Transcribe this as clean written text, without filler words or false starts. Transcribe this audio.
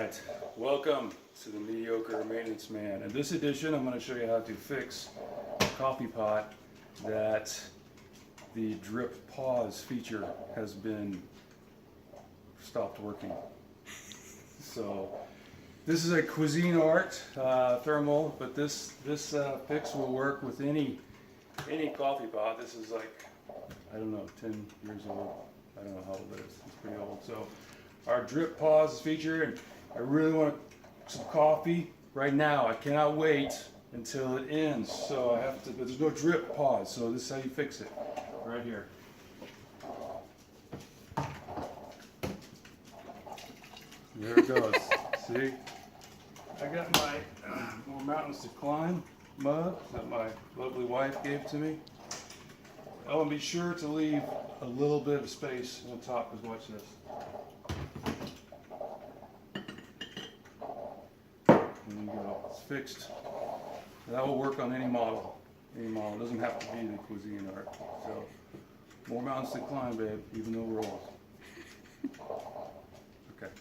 Alright, welcome to the Mediocre Maintenance Man. In this edition, I'm going to show you how to fix a coffee pot that the drip pause feature has been stopped working. So, this is a Cuisinart thermal, but this fix will work with any coffee pot. This is like, I don't know, 10 years old. I don't know how old it is. It's pretty old. So, our drip pause feature, and I really want some coffee right now. I cannot wait until it ends, so I have to, but there's no drip pause, so this is how you fix it, right here. There it goes. See? I got my More Mountains to Climb mug that my lovely wife gave to me. Oh, and be sure to leave a little bit of space on top, because watch this. There you go. It's fixed. That will work on any model. Any model. It doesn't have to be the Cuisinart. So, more mountains to climb, babe, even though we're old. Okay.